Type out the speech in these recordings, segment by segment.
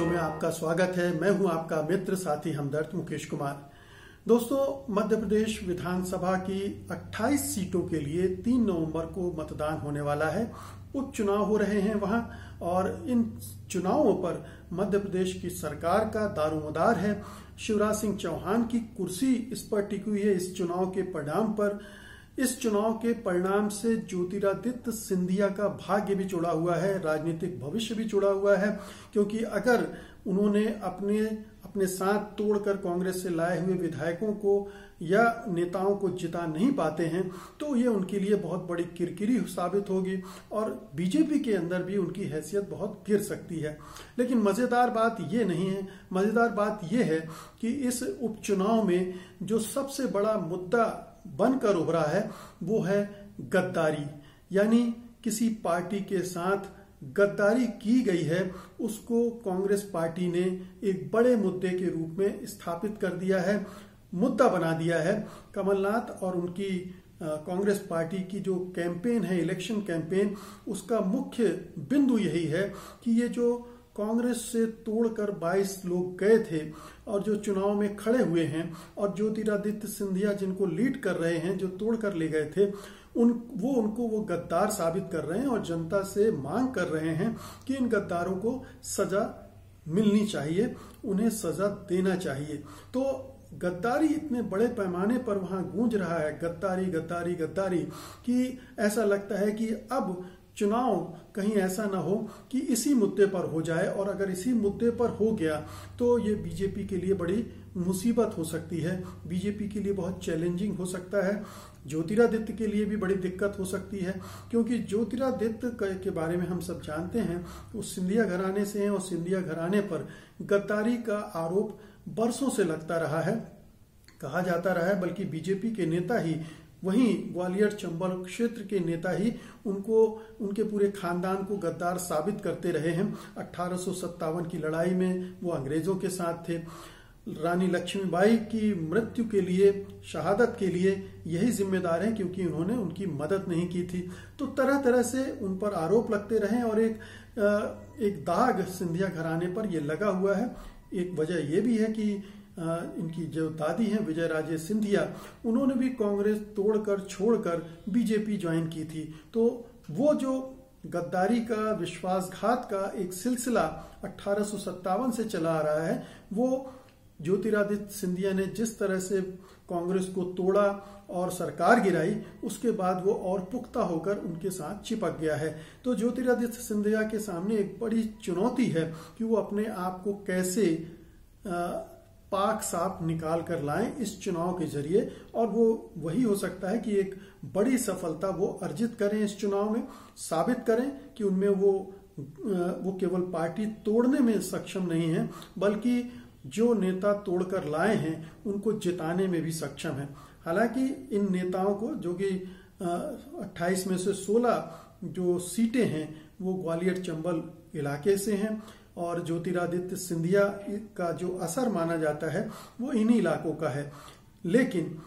Show में आपका स्वागत है। मैं हूं आपका मित्र साथी हमदर्द मुकेश कुमार। दोस्तों, मध्य प्रदेश विधानसभा की 28 सीटों के लिए 3 नवंबर को मतदान होने वाला है। उपचुनाव हो रहे हैं वहां, और इन चुनावों पर मध्य प्रदेश की सरकार का दारोमदार है। शिवराज सिंह चौहान की कुर्सी इस पर टिकी हुई है इस चुनाव के परिणाम पर। इस चुनाव के परिणाम से ज्योतिरादित्य सिंधिया का भाग्य भी जुड़ा हुआ है, राजनीतिक भविष्य भी जुड़ा हुआ है, क्योंकि अगर उन्होंने अपने साथ तोड़कर कांग्रेस से लाए हुए विधायकों को या नेताओं को जिता नहीं पाते हैं तो ये उनके लिए बहुत बड़ी किरकिरी साबित होगी और बीजेपी के अंदर भी उनकी हैसियत बहुत गिर सकती है। लेकिन मजेदार बात ये नहीं है, मजेदार बात ये है कि इस उपचुनाव में जो सबसे बड़ा मुद्दा बनकर उभरा है वो है गद्दारी, यानी किसी पार्टी के साथ गद्दारी की गई है उसको कांग्रेस पार्टी ने एक बड़े मुद्दे के रूप में स्थापित कर दिया है, मुद्दा बना दिया है। कमलनाथ और उनकी कांग्रेस पार्टी की जो कैंपेन है, इलेक्शन कैंपेन, उसका मुख्य बिंदु यही है कि ये जो कांग्रेस से तोड़कर 22 लोग गए थे और जो चुनाव में खड़े हुए हैं और ज्योतिरादित्य सिंधिया जिनको लीड कर रहे हैं, जो तोड़कर ले गए थे, उनको वो गद्दार साबित कर रहे हैं और जनता से मांग कर रहे हैं कि इन गद्दारों को सजा मिलनी चाहिए, उन्हें सजा देना चाहिए। तो गद्दारी इतने बड़े पैमाने पर वहां गूंज रहा है, गद्दारी गद्दारी गद्दारी, कि ऐसा लगता है कि अब चुनाव कहीं ऐसा ना हो कि इसी मुद्दे पर हो जाए, और अगर इसी मुद्दे पर हो गया तो ये बीजेपी के लिए बड़ी मुसीबत हो सकती है, बीजेपी के लिए बहुत चैलेंजिंग हो सकता है, ज्योतिरादित्य के लिए भी बड़ी दिक्कत हो सकती है, क्योंकि ज्योतिरादित्य के बारे में हम सब जानते हैं वो सिंधिया घराने से हैं और सिंधिया घराने पर गद्दारी का आरोप बरसों से लगता रहा है, कहा जाता रहा है, बल्कि बीजेपी के नेता ही, वहीं ग्वालियर चंबल क्षेत्र के नेता ही उनके पूरे खानदान को गद्दार साबित करते रहे हैं। 1857 की लड़ाई में वो अंग्रेजों के साथ थे। रानी लक्ष्मीबाई की मृत्यु के लिए, शहादत के लिए यही जिम्मेदार हैं, क्योंकि उन्होंने उनकी मदद नहीं की थी। तो तरह तरह से उन पर आरोप लगते रहे और एक दाग सिंधिया घराने पर ये लगा हुआ है। एक वजह यह भी है कि इनकी जो दादी हैं विजय राजे सिंधिया, उन्होंने भी कांग्रेस तोड़कर छोड़कर बीजेपी ज्वाइन की थी। तो वो जो गद्दारी का, विश्वासघात का एक सिलसिला 1857 से चला आ रहा है, वो ज्योतिरादित्य सिंधिया ने जिस तरह से कांग्रेस को तोड़ा और सरकार गिराई, उसके बाद वो और पुख्ता होकर उनके साथ चिपक गया है। तो ज्योतिरादित्य सिंधिया के सामने एक बड़ी चुनौती है कि वो अपने आप को कैसे पाक साफ निकाल कर लाएं इस चुनाव के जरिए, और वो वही हो सकता है कि एक बड़ी सफलता वो अर्जित करें इस चुनाव में, साबित करें कि उनमें वो केवल पार्टी तोड़ने में सक्षम नहीं है, बल्कि जो नेता तोड़कर लाए हैं उनको जिताने में भी सक्षम है। हालांकि इन नेताओं को, जो कि 28 में से 16 जो सीटें हैं वो ग्वालियर चंबल इलाके से हैं, और ज्योतिरादित्य सिंधिया का जो असर माना जाता है वो इन्हीं इलाकों का है। लेकिन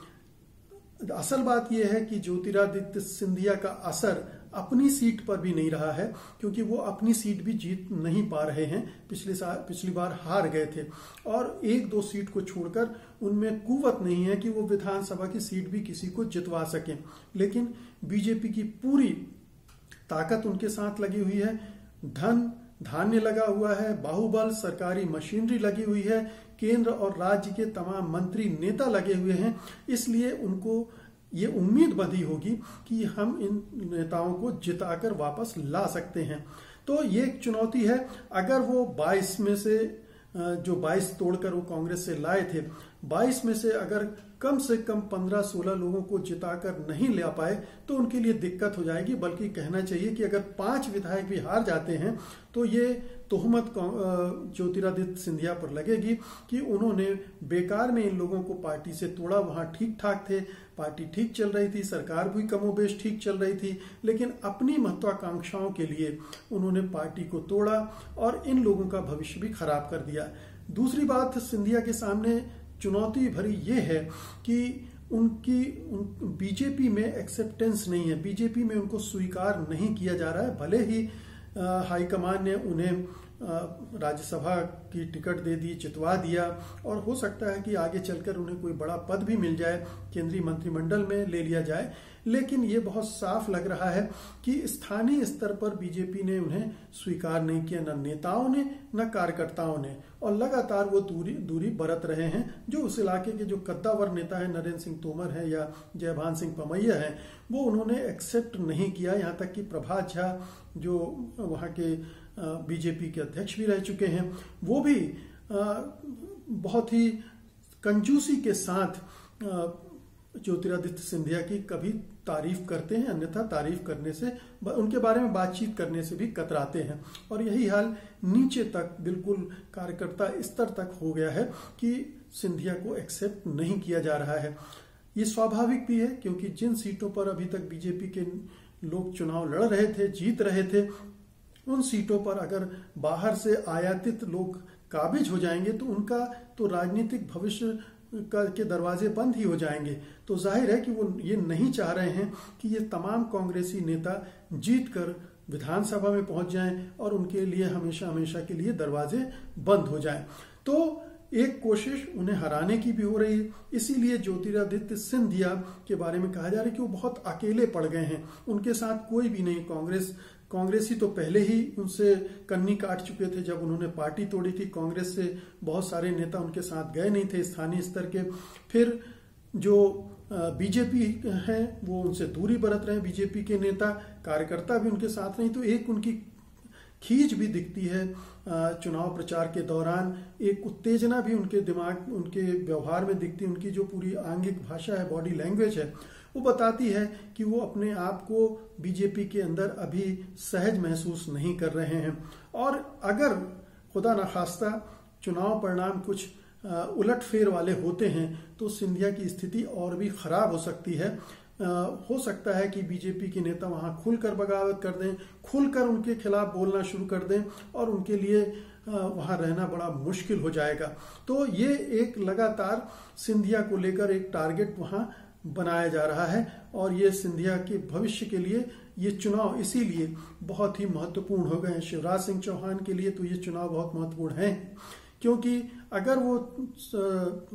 असल बात यह है कि ज्योतिरादित्य सिंधिया का असर अपनी सीट पर भी नहीं रहा है, क्योंकि वो अपनी सीट भी जीत नहीं पा रहे हैं। पिछली बार हार गए थे और 1-2 सीट को छोड़कर उनमें कुव्वत नहीं है कि वो विधानसभा की सीट भी किसी को जितवा सकें। लेकिन बीजेपी की पूरी ताकत उनके साथ लगी हुई है, धन धान्य लगा हुआ है, बाहुबल, सरकारी मशीनरी लगी हुई है, केंद्र और राज्य के तमाम मंत्री नेता लगे हुए हैं। इसलिए उनको ये उम्मीद बंधी होगी कि हम इन नेताओं को जिताकर वापस ला सकते हैं। तो ये एक चुनौती है। अगर वो 22 में से जो 22 तोड़कर वो कांग्रेस से लाए थे, 22 में से अगर कम से कम 15-16 लोगों को जिताकर नहीं ले पाए तो उनके लिए दिक्कत हो जाएगी। बल्कि कहना चाहिए कि अगर 5 विधायक भी हार जाते हैं तो ये तोहमत ज्योतिरादित्य सिंधिया पर लगेगी कि उन्होंने बेकार में इन लोगों को पार्टी से तोड़ा। वहां ठीक ठाक थे, पार्टी ठीक चल रही थी, सरकार भी कमोबेश ठीक चल रही थी, लेकिन अपनी महत्वाकांक्षाओं के लिए उन्होंने पार्टी को तोड़ा और इन लोगों का भविष्य भी खराब कर दिया। दूसरी बात सिंधिया के सामने चुनौती भरी ये है कि बीजेपी में एक्सेप्टेंस नहीं है, बीजेपी में उनको स्वीकार नहीं किया जा रहा है। भले ही हाईकमान ने उन्हें राज्यसभा की टिकट दे दी, जितवा दिया, और हो सकता है कि आगे चलकर उन्हें कोई बड़ा पद भी मिल जाए, केंद्रीय मंत्रिमंडल में ले लिया जाए। लेकिन ये बहुत साफ लग रहा है कि स्थानीय स्तर पर बीजेपी ने उन्हें स्वीकार नहीं किया, न नेताओं ने न कार्यकर्ताओं ने, और लगातार वो दूरी बरत रहे हैं। जो उस इलाके के जो कद्दावर नेता है, नरेंद्र सिंह तोमर है या जयभान सिंह पमैया है, वो उन्होंने एक्सेप्ट नहीं किया। यहाँ तक कि प्रभात झा जो वहाँ के बीजेपी के अध्यक्ष भी रह चुके हैं, वो भी बहुत ही कंजूसी के साथ ज्योतिरादित्य सिंधिया की कभी तारीफ करते हैं, अन्यथा तारीफ करने से, उनके बारे में बातचीत करने से भी कतराते हैं। और यही हाल नीचे तक, बिल्कुल कार्यकर्ता स्तर तक हो गया है कि सिंधिया को एक्सेप्ट नहीं किया जा रहा है। ये स्वाभाविक भी है, क्योंकि जिन सीटों पर अभी तक बीजेपी के लोग चुनाव लड़ रहे थे, जीत रहे थे, उन सीटों पर अगर बाहर से आयातित लोग काबिज हो जाएंगे तो उनका तो राजनीतिक भविष्य के दरवाजे बंद ही हो जाएंगे। तो जाहिर है कि वो ये नहीं चाह रहे हैं कि ये तमाम कांग्रेसी नेता जीतकर विधानसभा में पहुंच जाएं और उनके लिए हमेशा हमेशा के लिए दरवाजे बंद हो जाएं। तो एक कोशिश उन्हें हराने की भी हो रही है। इसीलिए ज्योतिरादित्य सिंधिया के बारे में कहा जा रहा है कि वो बहुत अकेले पड़ गए हैं, उनके साथ कोई भी नहीं। कांग्रेसी तो पहले ही उनसे कन्नी काट चुके थे जब उन्होंने पार्टी तोड़ी थी। कांग्रेस से बहुत सारे नेता उनके साथ गए नहीं थे स्थानीय स्तर के। फिर जो बीजेपी है वो उनसे दूरी बरत रहे हैं, बीजेपी के नेता कार्यकर्ता भी उनके साथ नहीं। तो एक उनकी खींच भी दिखती है चुनाव प्रचार के दौरान, एक उत्तेजना भी उनके दिमाग, उनके व्यवहार में दिखती है। उनकी जो पूरी आंगिक भाषा है, बॉडी लैंग्वेज है, वो बताती है कि वो अपने आप को बीजेपी के अंदर अभी सहज महसूस नहीं कर रहे हैं। और अगर खुदा न खास्ता चुनाव परिणाम कुछ उलटफेर वाले होते हैं तो सिंधिया की स्थिति और भी खराब हो सकती है। हो सकता है कि बीजेपी के नेता वहां खुलकर बगावत कर दें, खुलकर उनके खिलाफ बोलना शुरू कर दें, और उनके लिए वहां रहना बड़ा मुश्किल हो जाएगा। तो ये एक लगातार सिंधिया को लेकर एक टारगेट वहां बनाया जा रहा है, और ये सिंधिया के भविष्य के लिए ये चुनाव इसीलिए बहुत ही महत्वपूर्ण हो गए हैं। शिवराज सिंह चौहान के लिए तो ये चुनाव बहुत महत्वपूर्ण है, क्योंकि अगर वो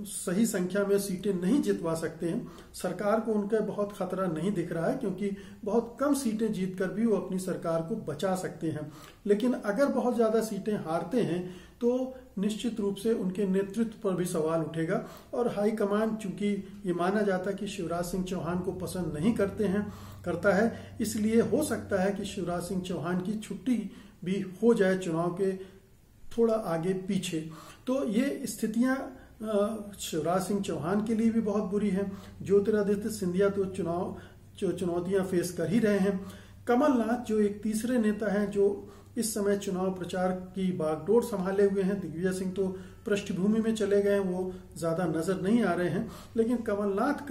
सही संख्या में सीटें नहीं जितवा सकते हैं, सरकार को उनका बहुत खतरा नहीं दिख रहा है, क्योंकि बहुत कम सीटें जीतकर भी वो अपनी सरकार को बचा सकते हैं। लेकिन अगर बहुत ज्यादा सीटें हारते हैं तो निश्चित रूप से उनके नेतृत्व पर भी सवाल उठेगा। और हाईकमान, चूंकि ये माना जाता है कि शिवराज सिंह चौहान को पसंद नहीं करता है, इसलिए हो सकता है कि शिवराज सिंह चौहान की छुट्टी भी हो जाए चुनाव के थोड़ा आगे पीछे। तो ये स्थितियां शिवराज सिंह चौहान के लिए भी बहुत बुरी हैं। ज्योतिरादित्य सिंधिया तो चुनौतियां फेस कर ही रहे हैं। कमलनाथ जो एक तीसरे नेता हैं जो इस समय चुनाव प्रचार की बागडोर संभाले हुए हैं, दिग्विजय सिंह तो पृष्ठभूमि में चले गए हैं, वो ज्यादा नजर नहीं आ रहे हैं, लेकिन कमलनाथ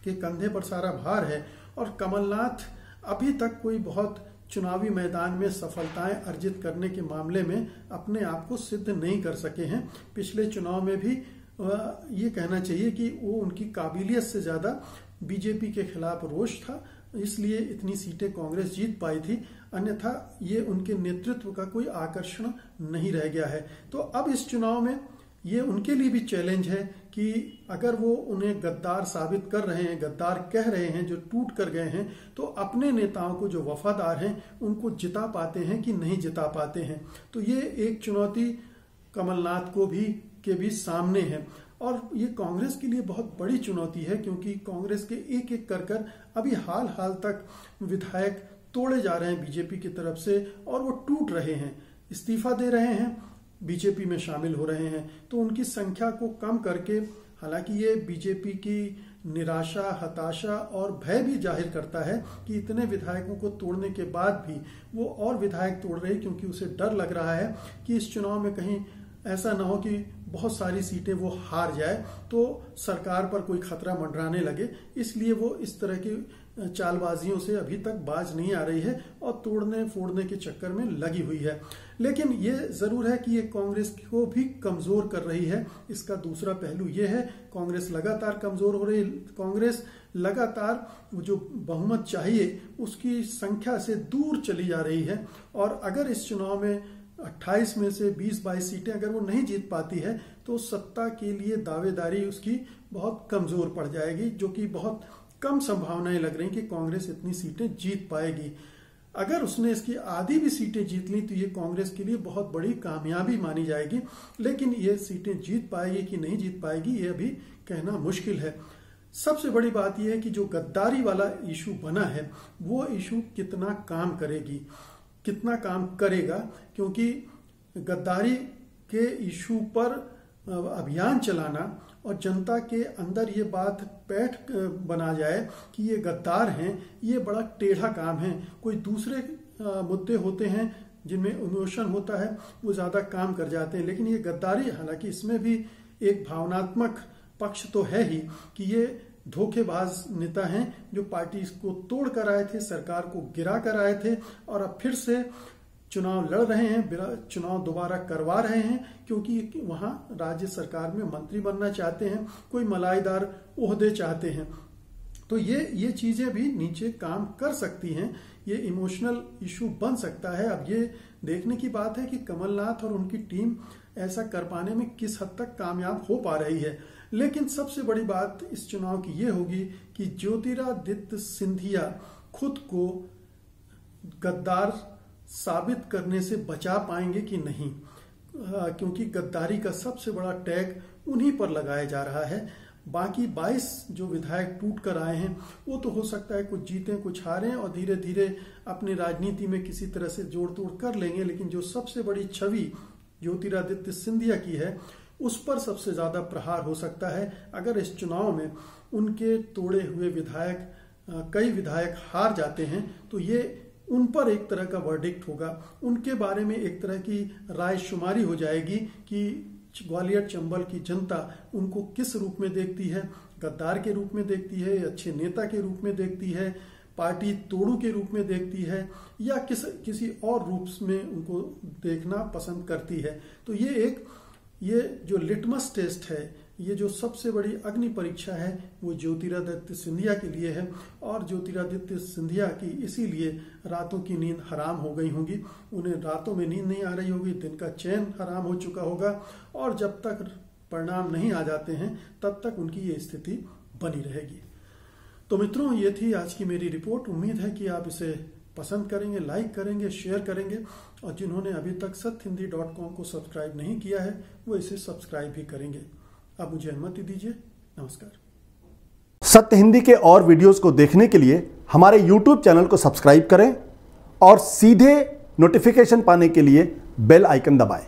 के कंधे पर सारा भार है। और कमलनाथ अभी तक कोई बहुत चुनावी मैदान में सफलताएं अर्जित करने के मामले में अपने आप को सिद्ध नहीं कर सके हैं। पिछले चुनाव में भी ये कहना चाहिए कि वो उनकी काबिलियत से ज्यादा बीजेपी के खिलाफ रोष था, इसलिए इतनी सीटें कांग्रेस जीत पाई थी। अन्यथा ये उनके नेतृत्व का कोई आकर्षण नहीं रह गया है। तो अब इस चुनाव में ये उनके लिए भी चैलेंज है कि अगर वो उन्हें गद्दार साबित कर रहे हैं, गद्दार कह रहे हैं, जो टूट कर गए हैं, तो अपने नेताओं को जो वफादार हैं उनको जिता पाते हैं कि नहीं जिता पाते हैं। तो ये एक चुनौती कमलनाथ के भी सामने है। और ये कांग्रेस के लिए बहुत बड़ी चुनौती है, क्योंकि कांग्रेस के एक एक कर अभी हाल तक विधायक तोड़े जा रहे हैं बीजेपी की तरफ से, और वो टूट रहे हैं, इस्तीफा दे रहे हैं, बीजेपी में शामिल हो रहे हैं। तो उनकी संख्या को कम करके, हालांकि ये बीजेपी की निराशा, हताशा और भय भी जाहिर करता है कि इतने विधायकों को तोड़ने के बाद भी वो और विधायक तोड़ रहे हैं, क्योंकि उसे डर लग रहा है कि इस चुनाव में कहीं ऐसा ना हो कि बहुत सारी सीटें वो हार जाए तो सरकार पर कोई खतरा मंडराने लगे। इसलिए वो इस तरह की चालबाजियों से अभी तक बाज नहीं आ रही है और तोड़ने फोड़ने के चक्कर में लगी हुई है। लेकिन ये जरूर है कि ये कांग्रेस को भी कमजोर कर रही है। इसका दूसरा पहलू ये है, कांग्रेस लगातार कमजोर हो रही है। कांग्रेस लगातार जो बहुमत चाहिए उसकी संख्या से दूर चली जा रही है। और अगर इस चुनाव में 28 में से 20-22 सीटें अगर वो नहीं जीत पाती है तो सत्ता के लिए दावेदारी उसकी बहुत कमजोर पड़ जाएगी, जो कि बहुत कम संभावनाएं लग रही कि कांग्रेस इतनी सीटें जीत पाएगी। अगर उसने इसकी आधी भी सीटें जीत ली तो ये कांग्रेस के लिए बहुत बड़ी कामयाबी मानी जाएगी, लेकिन ये सीटें जीत पाएगी कि नहीं जीत पाएगी ये अभी कहना मुश्किल है। सबसे बड़ी बात यह है कि जो गद्दारी वाला इशू बना है वो इशू कितना काम करेगी, कितना काम करेगा, क्योंकि गद्दारी के इशू पर अभियान चलाना और जनता के अंदर ये बात पैठ बना जाए कि ये गद्दार हैं, ये बड़ा टेढ़ा काम है। कोई दूसरे मुद्दे होते हैं जिनमें इमोशन होता है वो ज्यादा काम कर जाते हैं, लेकिन ये गद्दारी, हालांकि इसमें भी एक भावनात्मक पक्ष तो है ही कि ये धोखेबाज नेता हैं जो पार्टी को तोड़ कर आए थे, सरकार को गिरा कर आए थे और अब फिर से चुनाव लड़ रहे हैं, चुनाव दोबारा करवा रहे हैं क्योंकि वहां राज्य सरकार में मंत्री बनना चाहते हैं, कोई मलाईदार ओहदे चाहते हैं। तो ये चीजें भी नीचे काम कर सकती हैं, ये इमोशनल इशू बन सकता है। अब ये देखने की बात है कि कमलनाथ और उनकी टीम ऐसा कर पाने में किस हद तक कामयाब हो पा रही है। लेकिन सबसे बड़ी बात इस चुनाव की ये होगी कि ज्योतिरादित्य सिंधिया खुद को गद्दार साबित करने से बचा पाएंगे कि नहीं, क्योंकि गद्दारी का सबसे बड़ा टैग उन्हीं पर लगाया जा रहा है। बाकी 22 जो विधायक टूट कर आए हैं वो तो हो सकता है कुछ जीतें कुछ हारें और धीरे धीरे अपनी राजनीति में किसी तरह से जोड़ तोड़ कर लेंगे, लेकिन जो सबसे बड़ी छवि ज्योतिरादित्य सिंधिया की है उस पर सबसे ज्यादा प्रहार हो सकता है। अगर इस चुनाव में उनके तोड़े हुए विधायक, कई विधायक हार जाते हैं तो ये उन पर एक तरह का वर्डिक्ट होगा, उनके बारे में एक तरह की रायशुमारी हो जाएगी कि ग्वालियर चंबल की जनता उनको किस रूप में देखती है, गद्दार के रूप में देखती है, अच्छे नेता के रूप में देखती है, पार्टी तोड़ू के रूप में देखती है, या किसी और रूप में उनको देखना पसंद करती है। तो ये जो लिटमस टेस्ट है, ये जो सबसे बड़ी अग्नि परीक्षा है वो ज्योतिरादित्य सिंधिया के लिए है और ज्योतिरादित्य सिंधिया की इसीलिए रातों की नींद हराम हो गई होगी, उन्हें रातों में नींद नहीं आ रही होगी, दिन का चैन हराम हो चुका होगा और जब तक परिणाम नहीं आ जाते हैं तब तक उनकी ये स्थिति बनी रहेगी। तो मित्रों, ये थी आज की मेरी रिपोर्ट। उम्मीद है कि आप इसे पसंद करेंगे, लाइक करेंगे, शेयर करेंगे और जिन्होंने अभी तक satyhindi.com को सब्सक्राइब नहीं किया है वो इसे सब्सक्राइब भी करेंगे। अब मुझे अनुमति दीजिए। नमस्कार। सत्य हिंदी के और वीडियोस को देखने के लिए हमारे YouTube चैनल को सब्सक्राइब करें और सीधे नोटिफिकेशन पाने के लिए बेल आइकन दबाएं।